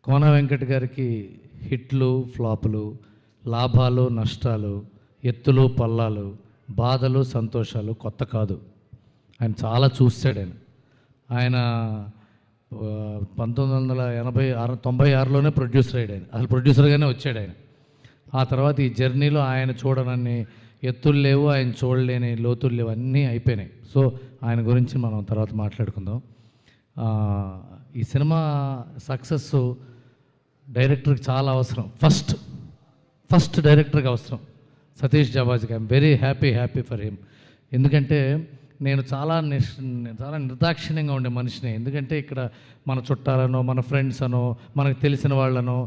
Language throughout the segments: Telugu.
కోన వెంకట్ గారికి హిట్లు, ఫ్లాపులు, లాభాలు, నష్టాలు, ఎత్తులు, పల్లాలు, బాధలు, సంతోషాలు కొత్త కాదు. ఆయన చాలా చూశాడు. ఆయన 1996లోనే ప్రొడ్యూసర్ అయ్యాడు. అసలు ప్రొడ్యూసర్గానే వచ్చాడు ఆయన. ఆ తర్వాత ఈ జర్నీలో ఆయన చూడనన్ని ఎత్తులు లేవు, ఆయన చూడలేని లోతులు లేవు, అన్నీ అయిపోయినాయి. సో ఆయన గురించి మనం తర్వాత మాట్లాడుకుందాం. ఈ సినిమా సక్సెస్ డైరెక్టర్కి చాలా అవసరం. ఫస్ట్ డైరెక్టర్కి అవసరం సతీష్ జాబాజ్కి. I'm very happy for him. ఎందుకంటే నేను చాలా నిర్దాక్షిణ్యంగా ఉండే మనిషిని. ఎందుకంటే ఇక్కడ మన చుట్టాలనో, మన ఫ్రెండ్స్ అనో, మనకు తెలిసిన వాళ్ళనో,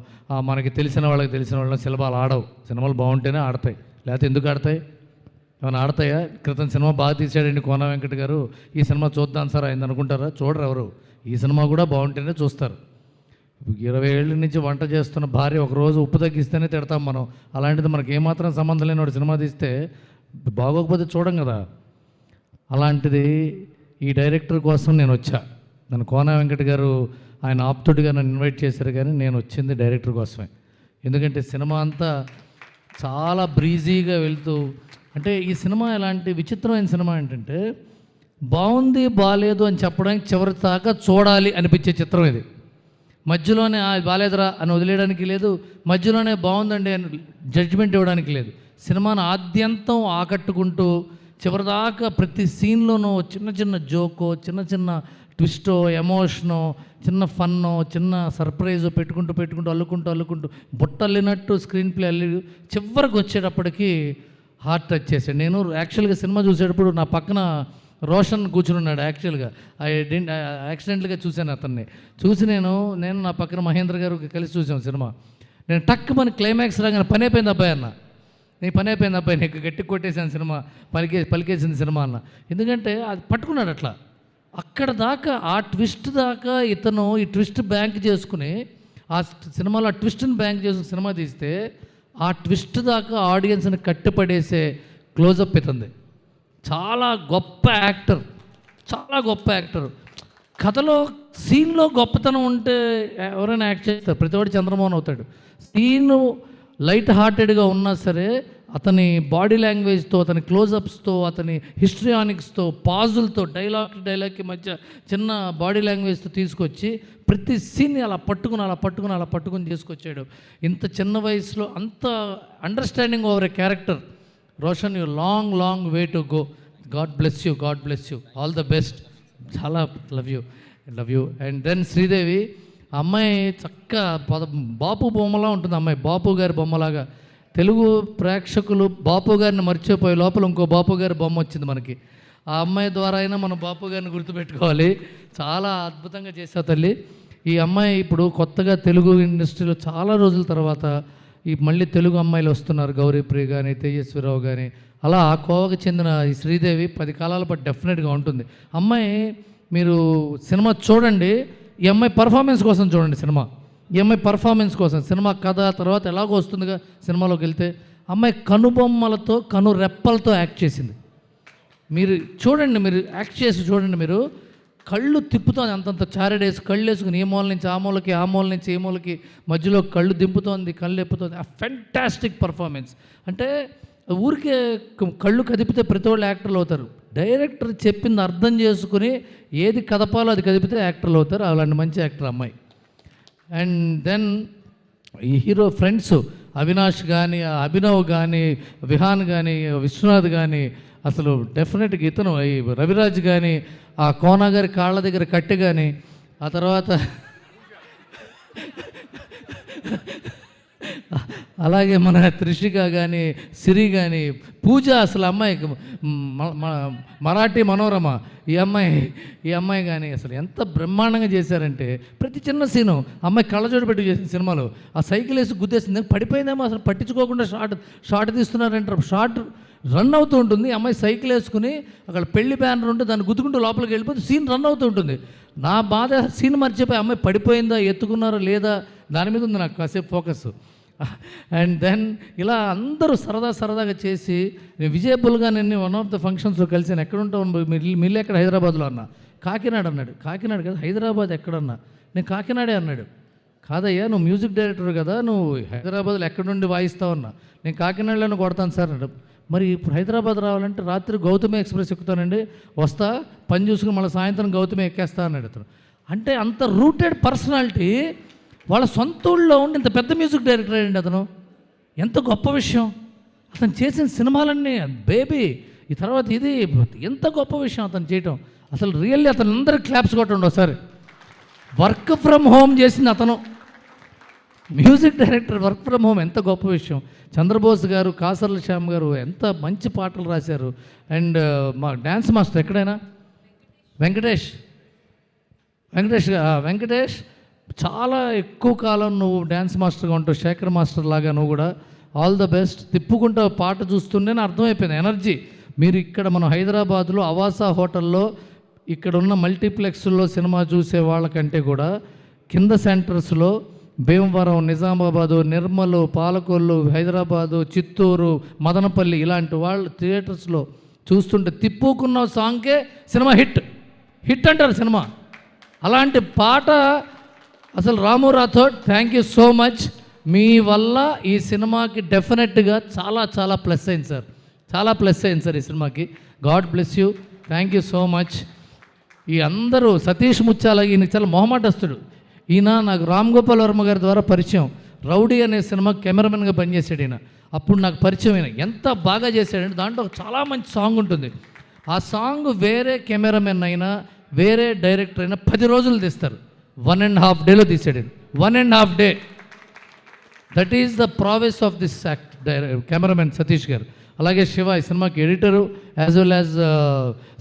మనకి తెలిసిన వాళ్ళని సినిమాలు ఆడవు. సినిమాలు బాగుంటేనే ఆడతాయి, లేకపోతే ఎందుకు ఆడతాయి? ఏమైనా ఆడతాయా? క్రితం సినిమా బాగా తీసాడండి కోన వెంకట్ గారు, ఈ సినిమా చూద్దాం సార్ అయింది అనుకుంటారా? చూడరు ఎవరు. ఈ సినిమా కూడా బాగుంటేనే చూస్తారు. 20 ఏళ్ళ నుంచి వంట చేస్తున్న భార్య ఒకరోజు ఉప్పు తగ్గిస్తేనే తిడతాం మనం. అలాంటిది మనకి ఏమాత్రం సంబంధం లేని వాడు సినిమా తీస్తే బాగోకపోతే చూడం కదా. అలాంటిది ఈ డైరెక్టర్ కోసం నేను వచ్చా. నన్ను కోన వెంకట్ గారు ఆయన ఆప్తుడిగా నన్ను ఇన్వైట్ చేశారు, కానీ నేను వచ్చింది డైరెక్టర్ కోసమే. ఎందుకంటే సినిమా అంతా చాలా బ్రీజీగా వెళ్తూ, అంటే ఈ సినిమా ఎలాంటి విచిత్రమైన సినిమా ఏంటంటే బాగుంది బాగాలేదు అని చెప్పడానికి చివరి దాకా చూడాలి అనిపించే చిత్రం ఇది. మధ్యలోనే బాగాలేదురా అని వదిలేయడానికి లేదు, మధ్యలోనే బాగుందండి అని జడ్జిమెంట్ ఇవ్వడానికి లేదు. సినిమాను ఆద్యంతం ఆకట్టుకుంటూ చివరిదాకా ప్రతి సీన్లోనూ చిన్న జోకో, చిన్న ట్విస్టో, ఎమోషనో, చిన్న ఫన్నో, చిన్న సర్ప్రైజో పెట్టుకుంటూ అల్లుకుంటూ బుట్టల్లినట్టు స్క్రీన్ ప్లే అల్లి చివరికి వచ్చేటప్పటికి హార్ట్ టచ్ చేశాడు. నేను యాక్చువల్గా సినిమా చూసేటప్పుడు నా పక్కన రోషన్ కూర్చున్నాడు. యాక్సిడెంట్గా చూశాను అతన్ని. చూసి నేను నా పక్కన మహేంద్ర గారు కలిసి చూసాను సినిమా. నేను టక్ మన క్లైమాక్స్ రాగానే పని అయిపోయింది అబ్బాయి అన్న, నీకు గట్టి కొట్టేసాను సినిమా, పలికేసింది సినిమా అన్న. ఎందుకంటే అది పట్టుకున్నాడు అట్లా. అక్కడ దాకా ఆ ట్విస్ట్ దాకా ఇతను ఈ ట్విస్ట్ బ్యాంక్ చేసుకుని ఆ సినిమాలో ఆ ట్విస్ట్ని బ్యాంక్ చేసుకుని సినిమా తీస్తే ఆ ట్విస్ట్ దాకా ఆడియన్స్ని కట్టిపడేసే క్లోజప్ ఇతంది. చాలా గొప్ప యాక్టర్. కథలో సీన్లో గొప్పతనం ఉంటే ఎవరైనా యాక్ట్ చేస్తారు. ప్రతివాడు చంద్రమోహన్ అవుతాడు. సీను లైట్ హార్టెడ్గా ఉన్నా సరే అతని బాడీ లాంగ్వేజ్తో, అతని క్లోజప్స్తో, అతని హిస్ట్రియానిక్స్తో, పాజులతో, డైలాగ్కి మధ్య చిన్న బాడీ లాంగ్వేజ్తో తీసుకొచ్చి ప్రతి సీన్ని అలా పట్టుకుని తీసుకొచ్చాడు. ఇంత చిన్న వయసులో అంత understanding over a character. Roshan, you long way to go. God bless you, all the best. చాలా love you. And then Sridevi, అమ్మాయి చక్కగా బాపు బొమ్మలా ఉంటుంది. అమ్మాయి బాపు గారి బొమ్మలాగా. తెలుగు ప్రేక్షకులు బాపు గారిని మర్చిపోయే లోపల ఇంకో బాపు గారి బొమ్మ వచ్చింది మనకి. ఆ అమ్మాయి ద్వారా అయినా మనం బాపు గారిని గుర్తుపెట్టుకోవాలి. చాలా అద్భుతంగా చేసా తల్లి. ఈ అమ్మాయి ఇప్పుడు కొత్తగా తెలుగు ఇండస్ట్రీలో చాలా రోజుల తర్వాత మళ్ళీ తెలుగు అమ్మాయిలు వస్తున్నారు. గౌరీప్రియ కానీ, తేజస్విరావు కానీ. అలా ఆ కోవకు చెందిన ఈ శ్రీదేవి 10 కాలాల పాటు డెఫినెట్గా ఉంటుంది. అమ్మాయి మీరు సినిమా చూడండి, ఈ అమ్మాయి పర్ఫార్మెన్స్ కోసం చూడండి సినిమా. ఈ అమ్మాయి పర్ఫార్మెన్స్ కోసం సినిమా కథ తర్వాత ఎలాగో వస్తుందిగా సినిమాలోకి వెళ్తే. అమ్మాయి కనుబొమ్మలతో, కనురెప్పలతో యాక్ట్ చేసింది. మీరు చూడండి, మీరు యాక్ట్ చేసి చూడండి. మీరు కళ్ళు తిప్పుతోంది, అంతంత చారడేసి కళ్ళు వేసుకుని ఈ మూల నుంచి ఆ మూలకి, ఆ మూల నుంచి ఈ మూలకి మధ్యలో కళ్ళు దింపుతోంది, కళ్ళు ఎప్పుతోంది. ఆ ఫెంటాస్టిక్ పర్ఫార్మెన్స్. అంటే ఊరికే కళ్ళు కదిపితే ప్రతి వాళ్ళు యాక్టర్లు అవుతారు. డైరెక్టర్ చెప్పింది అర్థం చేసుకుని ఏది కదపాలో అది కదిపితే యాక్టర్లు అవుతారు. అలాంటి మంచి యాక్టర్ అమ్మాయి. అండ్ దెన్ ఈ హీరో ఫ్రెండ్స్ అవినాష్ కానీ, అభినవ్ కానీ, విహాన్ కానీ, విశ్వనాథ్ కానీ, అసలు డెఫినెట్గా ఇతను ఈ రవిరాజ్ కానీ, ఆ కోన గారి కాళ్ళ దగ్గర కట్టె కానీ, ఆ తర్వాత అలాగే మన త్రిషిక కానీ, సిరి కానీ, పూజ, అసలు అమ్మాయికి మరాఠీ మనోరమ ఈ అమ్మాయి కానీ అసలు ఎంత బ్రహ్మాండంగా చేశారంటే ప్రతి చిన్న సీను అమ్మాయి కళ్ళజోడు పెట్టి చేసిన సినిమాలో ఆ సైకిల్ వేసి గుద్దేసింది, పడిపోయిందేమో అసలు పట్టించుకోకుండా షార్ట్ తీస్తున్నారంటారు. షార్ట్ రన్ అవుతూ ఉంటుంది. అమ్మాయి సైకిల్ వేసుకుని అక్కడ పెళ్లి బ్యానర్ ఉంటే దాన్ని గుద్దుకుంటూ లోపలికి వెళ్ళిపోతే సీన్ రన్ అవుతూ ఉంటుంది. నా బాధ సీన్ మర్చిపోయి అమ్మాయి పడిపోయిందా, ఎత్తుకున్నారో లేదా దాని మీద ఉంది నాకు కాసేపు ఫోకస్. అండ్ దెన్ ఇలా అందరూ సరదాగా చేసి విజయబుల్గా నేను వన్ ఆఫ్ ద ఫంక్షన్స్లో కలిసాను. ఎక్కడుంటావు మిల్లు ఎక్కడ? హైదరాబాద్లో అన్నా. కాకినాడ అన్నాడు. కాకినాడ కదా, హైదరాబాద్ ఎక్కడన్నా? నేను కాకినాడే అన్నాడు. కాదయ్యా నువ్వు మ్యూజిక్ డైరెక్టర్ కదా, నువ్వు హైదరాబాద్లో ఎక్కడి నుండి వాయిస్తావు అన్నా. నేను కాకినాడలోనే కొడతాను సార్ అన్నాడు. మరి ఇప్పుడు హైదరాబాద్ రావాలంటే రాత్రి గౌతమి ఎక్స్ప్రెస్ ఎక్కుతానండి, వస్తా పని చూసుకుని మళ్ళీ సాయంత్రం గౌతమి ఎక్కేస్తా అన్నాడు అతను. అంటే అంత రూటెడ్ పర్సనాలిటీ, వాళ్ళ సొంత ఊళ్ళో ఉండి ఇంత పెద్ద మ్యూజిక్ డైరెక్టర్ అయ్యండి అతను. ఎంత గొప్ప విషయం. అతను చేసిన సినిమాలన్నీ బేబీ, ఈ తర్వాత ఇది ఎంత గొప్ప విషయం అతను చేయటం. అసలు రియల్లీ అతను అందరికి క్లాప్స్ కొట్టండి ఒకసారి. వర్క్ ఫ్రమ్ హోమ్ చేసింది అతను, music director work from home, ఎంత గొప్ప విషయం. చంద్రబోస్ గారు, కాసర్ల శ్యామ్ గారు ఎంత మంచి పాటలు రాశారు. అండ్ మా డ్యాన్స్ మాస్టర్ ఎక్కడైనా వెంకటేష్ చాలా ఎక్కువ కాలం నువ్వు డ్యాన్స్ మాస్టర్గా ఉంటావు, శేఖర్ మాస్టర్ లాగా నువ్వు కూడా. All the best. తిప్పుకుంటా పాట చూస్తుంటేనే అర్థమైపోయింది ఎనర్జీ. మీరు ఇక్కడ మనం హైదరాబాద్లో అవాసా హోటల్లో ఇక్కడ ఉన్న మల్టీప్లెక్స్లో సినిమా చూసే వాళ్ళకంటే కూడా కింద సెంటర్స్లో భీమవరం, నిజామాబాదు, నిర్మల్, పాలకొల్లు, హైదరాబాదు, చిత్తూరు, మదనపల్లి ఇలాంటి వాళ్ళు థియేటర్స్లో చూస్తుంటే తిప్పుకున్న సాంగ్కే సినిమా హిట్ అంటారు సినిమా. అలాంటి పాట అసలు Ramu Rathod, thank you so much. మీ వల్ల ఈ సినిమాకి డెఫినెట్గా చాలా చాలా ప్లస్ అయింది సార్, చాలా ప్లస్ అయింది సార్ ఈ సినిమాకి. God bless you, thank you so much. ఈ అందరూ సతీష్ ముత్యాల, ఈయన చాలా మొహమాటస్తుడు. ఈయన నాకు రామ్ గోపాల్ వర్మ గారి ద్వారా పరిచయం. రౌడీ అనే సినిమా కెమెరామెన్గా పనిచేసాడు ఈయన. అప్పుడు నాకు పరిచయం అయిన ఎంత బాగా చేశాడంటే దాంట్లో చాలా మంచి సాంగ్ ఉంటుంది. ఆ సాంగ్ వేరే కెమెరామెన్ అయినా వేరే డైరెక్టర్ అయినా 10 రోజులు తీస్తారు, 1.5 డేలో తీసాడు. 1.5 day. That is the prowess of this cameraman Satish గారు. అలాగే శివ ఈ సినిమాకి editor as well as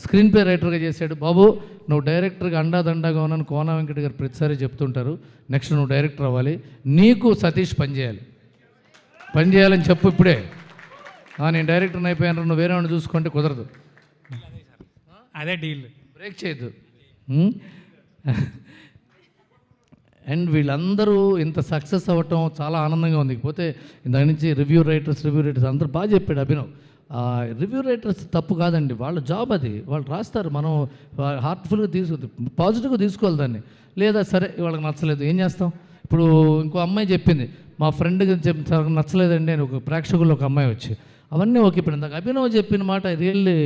screenplay రైటర్గా చేశాడు. బాబు నువ్వు డైరెక్టర్గా అండాదండాగా ఉన్నాను కోన వెంకట గారు ప్రతిసారి చెప్తుంటారు, నెక్స్ట్ నువ్వు డైరెక్టర్ అవ్వాలి, నీకు సతీష్ పనిచేయాలని చెప్పు ఇప్పుడే. నేను డైరెక్టర్ని అయిపోయాను, నువ్వు వేరే వాడిని చూసుకుంటే కుదరదు, అదే డీల్, బ్రేక్ చేయొద్దు. అండ్ వీళ్ళందరూ ఇంత సక్సెస్ అవ్వటం చాలా ఆనందంగా ఉంది. ఇకపోతే దాని నుంచి రివ్యూ రైటర్స్ అందరూ బాగా చెప్పాడు అభినవ్. రివ్యూ రైటర్స్ తప్పు కాదండి, వాళ్ళ జాబ్ అది, వాళ్ళు రాస్తారు, మనం హార్ట్ఫుల్గా పాజిటివ్గా తీసుకోవాలి దాన్ని. లేదా సరే వాళ్ళకి నచ్చలేదు ఏం చేస్తాం. ఇప్పుడు ఇంకో అమ్మాయి చెప్పింది, మా ఫ్రెండ్కి నచ్చలేదండి అని, ఒక ప్రేక్షకుల్లో ఒక అమ్మాయి వచ్చి, అవన్నీ ఓకే. ఇప్పుడు ఇందాక అభినవ్ చెప్పిన మాట ఐ రియల్లీ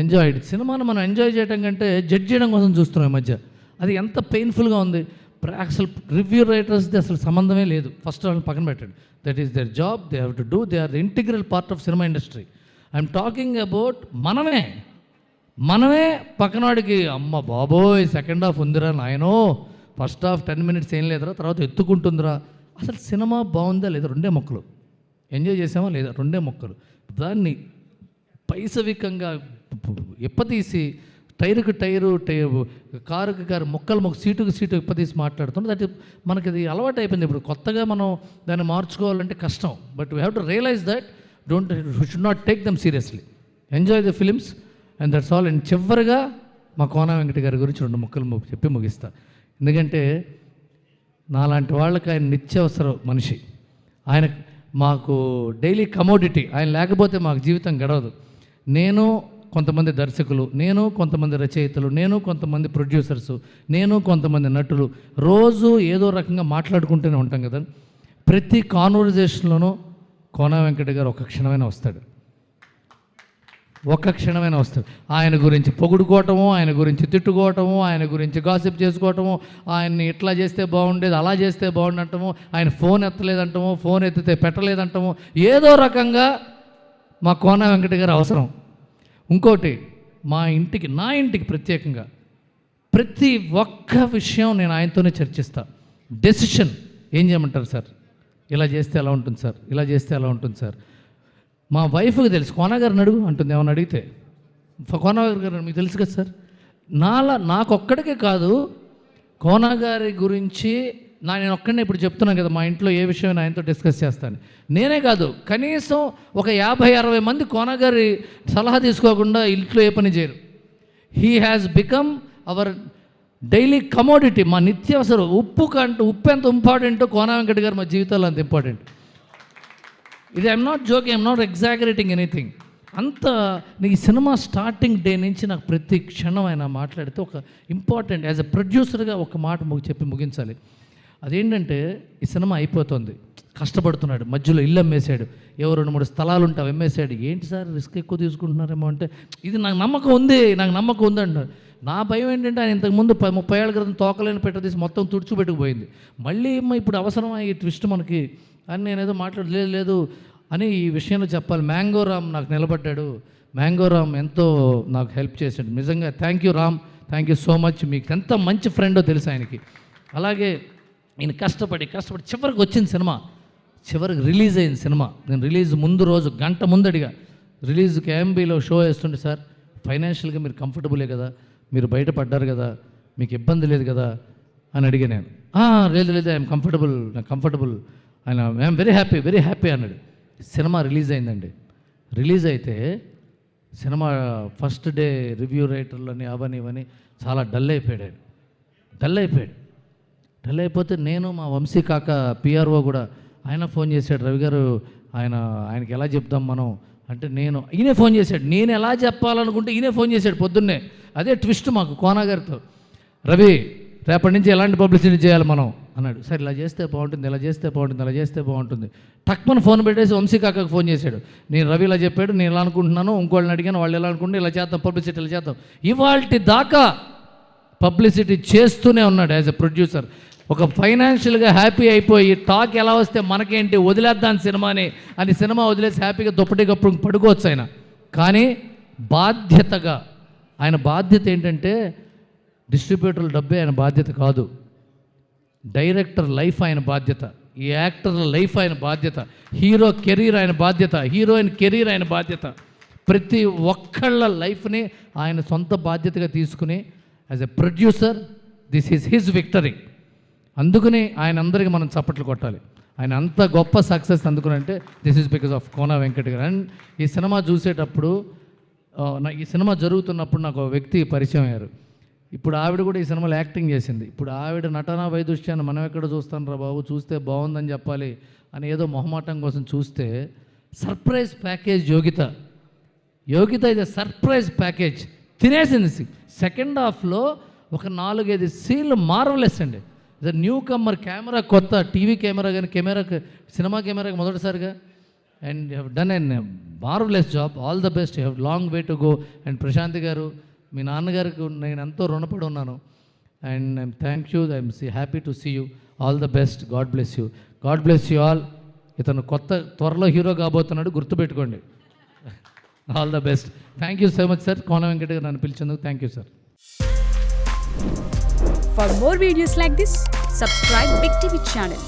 ఎంజాయ్డ్. సినిమాను మనం ఎంజాయ్ చేయడం కంటే జడ్జ్ చేయడం కోసం చూస్తున్నాం ఈ మధ్య. అది ఎంత పెయిన్ఫుల్గా ఉంది. అసలు రివ్యూ రైటర్స్ది అసలు సంబంధమే లేదు. ఫస్ట్ వాళ్ళని పక్కన పెట్టండి. That is their job, they have to do, they are the integral part of cinema industry. I'm talking about మనమే పక్కనవాడికి అమ్మ బాబోయ్ సెకండ్ హాఫ్ ఉందిరా నాయనో, ఫస్ట్ హాఫ్ 10 minutes ఏం లేదురా, తర్వాత ఎత్తుకుంటుందిరా. అసలు సినిమా బాగుందా లేదా, 2 ముక్కలు. ఎంజాయ్ చేసామా లేదా, 2 ముక్కలు. దాన్ని పైసవికంగా ఇప్పతీసి టైరుకు కారు ముక్కలు సీటుకు సీటు ఇప్పతీసి మాట్లాడుతున్నాం. దట్ మనకి అది అలవాటు అయిపోయింది. ఇప్పుడు కొత్తగా మనం దాన్ని మార్చుకోవాలంటే కష్టం. But we have to realise that should not take them seriously, enjoy the films and that's all. And చివరిగా మా కోన వెంకట గారి గురించి 2 ముక్కలు చెప్పి ముగిస్తా. ఎందుకంటే నాలాంటి వాళ్ళకి ఆయన నిత్యావసర మనిషి. ఆయన మాకు డైలీ కమోడిటీ. ఆయన లేకపోతే మాకు జీవితం గడవదు. నేను కొంతమంది దర్శకులు, నేను కొంతమంది రచయితలు, నేను కొంతమంది ప్రొడ్యూసర్సు, నేను కొంతమంది నటులు రోజు ఏదో రకంగా మాట్లాడుకుంటూనే ఉంటాం కదా. ప్రతి కాన్వర్జేషన్లోనూ కోన వెంకట గారు ఒక క్షణమైనా వస్తాడు. ఆయన గురించి పొగుడుకోవటము, ఆయన గురించి తిట్టుకోవటము, ఆయన గురించి గాసిప్ చేసుకోవటము, ఆయన్ని ఇట్లా చేస్తే బాగుండేది, అలా చేస్తే బాగుండంటాము, ఆయన ఫోన్ ఎత్తలేదంటాము, ఫోన్ ఎత్తితే పెట్టలేదంటాము, ఏదో రకంగా మా కోన వెంకట గారు అవసరం. ఇంకోటి, నా ఇంటికి ప్రత్యేకంగా ప్రతి ఒక్క విషయం నేను ఆయనతోనే చర్చిస్తా. డెసిషన్ ఏం చేయమంటారు సార్, ఇలా చేస్తే ఎలా ఉంటుంది సార్, ఇలా చేస్తే ఎలా ఉంటుంది సార్. మా వైఫ్కి తెలుసు, కోన గారిని అడుగు అంటుంది. ఏమన్నా అడిగితే కోన గారు మీకు తెలుసు కదా సార్. నాకొక్కడికే కాదు, కోన గారి గురించి నేను ఒక్కడనే ఇప్పుడు చెప్తున్నాను కదా, మా ఇంట్లో ఏ విషయం ఆయనతో డిస్కస్ చేస్తాను. నేనే కాదు, కనీసం ఒక 50-60 మంది కోన గారి సలహా తీసుకోకుండా ఇంట్లో ఏ పని చేయరు. He has become hour daily commodity, మా నిత్యావసరం. ఉప్పు ఎంత ఇంపార్టెంటో కోన వెంకట గారు మా జీవితాల్లో అంత ఇంపార్టెంట్. ఇది I'm not joking, I'm not exaggerating anything. అంత ఈ సినిమా స్టార్టింగ్ డే నుంచి నాకు ప్రతి క్షణం ఆయన మాట్లాడితే ఒక ఇంపార్టెంట్, యాజ్ ఎ ప్రొడ్యూసర్గా ఒక మాట చెప్పి ముగించాలి. అదేంటంటే ఈ సినిమా అయిపోతుంది, కష్టపడుతున్నాడు, మధ్యలో ఇల్లు అమ్మేశాడు, ఏవో 2-3 స్థలాలు ఉంటే అవి అమ్మేశాడు. ఏంటి సార్ రిస్క్ ఎక్కువ తీసుకుంటున్నారేమో అంటే, ఇది నాకు నమ్మకం ఉంది అంటారు. నా భయం ఏంటంటే ఆయన ఇంతకుముందు 30 ఏళ్ళ క్రితం తోకలేని పెట్టదీసి మొత్తం తుడిచిపెట్టుకుపోయింది. మళ్ళీ ఏమో ఇప్పుడు అవసరమా ఈ ట్విస్ట్ మనకి అని నేనేదో లేదు అని ఈ విషయంలో చెప్పాలి. మ్యాంగో రామ్ నాకు నిలబడ్డాడు. మ్యాంగో రామ్ ఎంతో నాకు హెల్ప్ చేశాడు. నిజంగా thank you Ram, thank you so much. మీకు ఎంత మంచి ఫ్రెండో తెలుసు ఆయనకి. అలాగే ఈయన కష్టపడి చివరికి వచ్చింది సినిమా, చివరికి రిలీజ్ అయింది సినిమా. నేను రిలీజ్ ముందు రోజు గంట ముందడిగా రిలీజ్కి AMBలో షో వేస్తుంటే, సార్ ఫైనాన్షియల్గా మీరు కంఫర్టబులే కదా, మీరు బయటపడ్డారు కదా, మీకు ఇబ్బంది లేదు కదా అని అడిగా నేను. లేదు ఐఎమ్ కంఫర్టబుల్, నాకు కంఫర్టబుల్. ఆయన ఐఎమ్ వెరీ హ్యాపీ అన్నాడు. సినిమా రిలీజ్ అయిందండి. రిలీజ్ అయితే సినిమా ఫస్ట్ డే రివ్యూ రైటర్లని అవని ఇవని చాలా డల్ అయిపోతే నేను మా వంశీ కాక PRO కూడా ఆయన ఫోన్ చేశాడు, రవి గారు ఆయనకి ఎలా చెప్దాం మనం అంటే, ఈయనే ఫోన్ చేశాడు. నేను ఎలా చెప్పాలనుకుంటే ఈయనే ఫోన్ చేశాడు పొద్దున్నే. అదే ట్విస్ట్ మాకు కోనా గారితో, రవి రేపటి నుంచి ఎలాంటి పబ్లిసిటీ చేయాలి మనం అన్నాడు. సరే ఇలా చేస్తే బాగుంటుంది. టక్మన్ ఫోన్ పెట్టేసి వంశీ కాకకు ఫోన్ చేశాడు. నేను రవి ఇలా చెప్పాడు, నేను ఇలా అనుకుంటున్నాను, ఇంకోళ్ళని అడిగాను, వాళ్ళు ఎలా అనుకుంటే ఇలా చేద్దాం, పబ్లిసిటీ ఇలా చేద్దాం. ఇవాల్టి దాకా పబ్లిసిటీ చేస్తూనే ఉన్నాడు యాజ్ ఎ ప్రొడ్యూసర్. ఒక ఫైనాన్షియల్గా హ్యాపీ అయిపోయి టాక్ ఎలా వస్తే మనకేంటి, వదిలేద్దాం సినిమాని అని సినిమా వదిలేసి హ్యాపీగా దుప్పటి కప్పుడు పడుకోవచ్చు ఆయన. కానీ బాధ్యతగా ఆయన బాధ్యత ఏంటంటే, డిస్ట్రిబ్యూటర్ల డబ్బే ఆయన బాధ్యత కాదు, డైరెక్టర్ లైఫ్ ఆయన బాధ్యత, ఈ యాక్టర్ల లైఫ్ ఆయన బాధ్యత, హీరో కెరీర్ ఆయన బాధ్యత, హీరోయిన్ కెరీర్ ఆయన బాధ్యత. ప్రతి ఒక్కళ్ళ లైఫ్ని ఆయన సొంత బాధ్యతగా తీసుకుని as a producer this is his victory. అందుకని ఆయన అందరికీ మనం చప్పట్లు కొట్టాలి. ఆయన అంత గొప్ప సక్సెస్ అందుకునంటే this is because of Kona Venkat గారు. అండ్ ఈ సినిమా చూసేటప్పుడు ఈ సినిమా జరుగుతున్నప్పుడు నాకు ఒక వ్యక్తి పరిచయం అయ్యారు. ఇప్పుడు ఆవిడ కూడా ఈ సినిమాలో యాక్టింగ్ చేసింది. ఇప్పుడు ఆవిడ నటనా వైదుష్యాన్ని మనం ఎక్కడ చూస్తాను రా బాబు, చూస్తే బాగుందని చెప్పాలి అని ఏదో మొహమాటం కోసం చూస్తే సర్ప్రైజ్ ప్యాకేజ్ యోగిత ఇది సర్ప్రైజ్ ప్యాకేజ్ తినేసింది. సెకండ్ హాఫ్లో ఒక 4-5 సీన్లు మార్వలెస్ అండి. ఇది న్యూ కమ్మర్, కెమెరా కొత్త, టీవీ కెమెరా కానీ సినిమా కెమెరాకి మొదటిసారిగా. And you have done an marvellous job. All the best, you have long way to go. And Prashant garu, మీ నాన్నగారికి నేను ఎంతో రుణపడి ఉన్నాను. And I'm thank you, I'm happy to see you. All the best, God bless you all. ఇతను త్వరలో హీరో కాబోతున్నాడు, గుర్తుపెట్టుకోండి. All the best. Thank you so much sir. Kona Venkata గారు నన్ను పిలిచేందుకు thank you sir. For more videos like this, subscribe Big TV channel.